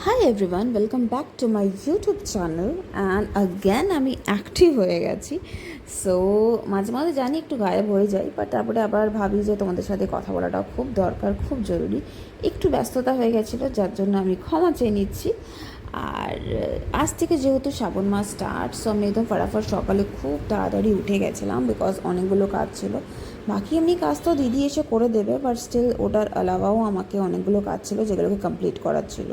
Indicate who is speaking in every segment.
Speaker 1: Hi everyone, welcome back to my YouTube channel and again আমি active হয়ে গেছি। So মাঝে মাঝে জানি একটু গায়েব হয়ে যাই, বাট তারপরে আবার ভাবি যে তোমাদের সাথে কথা বলাটাও খুব দরকার, খুব জরুরি। একটু ব্যস্ততা হয়ে গেছিলো, যার জন্য আমি ক্ষমা চেয়ে নিচ্ছি। আর আজ থেকে যেহেতু শ্রাবণ মাস স্টার্ট, সো আমি একদম ফটাফট সকালে খুব তাড়াতাড়ি উঠে গেছিলাম, বিকজ অনেকগুলো কাজ ছিল। বাকি এমনি কাজ তো দিদি এসে করে দেবে, বাট স্টিল ওটার আলাওয়াও আমাকে অনেকগুলো কাজ ছিল যেগুলোকে কমপ্লিট করার ছিল।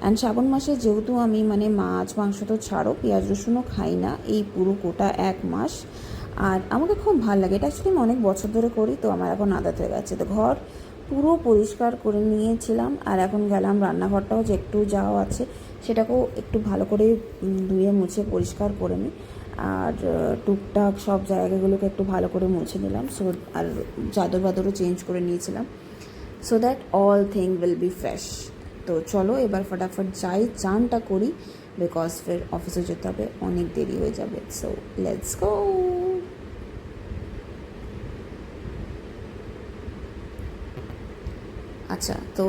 Speaker 1: অ্যান্ড শ্রাবণ মাসে যেহেতু আমি মাছ মাংস তো ছাড়ো, পেঁয়াজ রসুনও খাই না এই পুরো গোটা 1 মাস। আর আমাকে খুব ভালো লাগে, এটা অ্যাকচুয়ালি আমি অনেক বছর ধরে করি, তো আমার এখন আদত হয়ে গেছে। তো ঘর পুরো পরিষ্কার করে নিয়েছিলাম, আর এখন গেলাম রান্নাঘরটাও যে একটু যাওয়া আছে সেটাকেও একটু ভালো করে ধুয়ে মুছে পরিষ্কার করে নিই। আর টুকটাক সব জায়গাগুলোকে একটু ভালো করে মুছে নিলাম। সো আর চাদর বাদরও চেঞ্জ করে নিয়েছিলাম, so that all thing will be fresh. তো চলো এবার ফটাফট যাই, চানটা করি, বিকজ ফের অফিসে যেতে হবে, অনেক দেরি হয়ে যাবে। So let's go. আচ্ছা, তো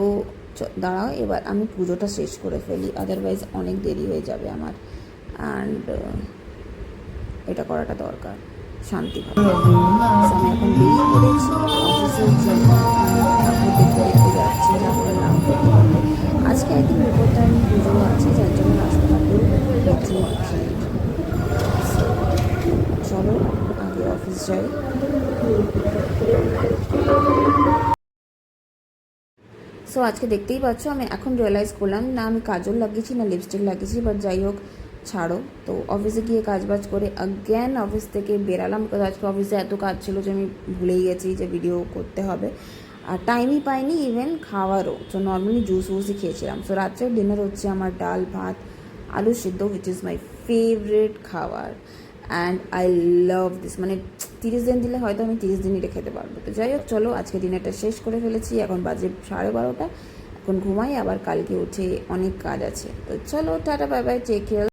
Speaker 1: দাঁড়াও, এবার আমি পুজোটা শেষ করে ফেলি, আদারওয়াইজ অনেক দেরি হয়ে যাবে আমার। অ্যান্ড এটা করাটা দরকার শান্তিভাবে। আমি এখন বেরিয়ে পড়েছি অফিসের জন্য, ঠাকুর দেখতে দেখতে যাচ্ছি, ঠাকুরের নাম করতে করতে। আজকে একদিন বিপত্তারিণী পুজো আছে, যার জন্য রাস্তাঘাটেও প্রচুর ভিড়। চলো আগে অফিস যাই। সো আজকে দেখতেই পাচ্ছ, আমি এখন রিয়েলাইজ করলাম না আমি কাজল লাগিয়েছি না লিপস্টিক লাগিয়েছি, বাট যাই হোক ছাড়ো। তো অফিসে গিয়ে কাজবাজ করে অ্যাগেন অফিস থেকে বেরালাম, বিকজ আজকে অফিসে এত কাজ ছিল যে আমি ভুলেই গেছি যে ভিডিও করতে হবে, আর টাইমই পাইনি ইভেন খাওয়ারও। তো নর্মালি জুস উসই খেয়েছিলাম। সো রাত্রের ডিনার হচ্ছে আমার ডাল ভাত আলু সিদ্ধ, উইচ ইজ মাই ফেভারিট খাবার, অ্যান্ড আই লাভ দিস। 30 দিন দিলে হয়তো আমি 30 দিনই এটা খেতে পারবো। তো যাই হোক চলো, আজকে ডিনারটা শেষ করে ফেলেছি, এখন বাজে 12:30। এখন ঘুমাই, আবার কালকে উঠে অনেক কাজ আছে। তো চলো tata, bye bye, take care.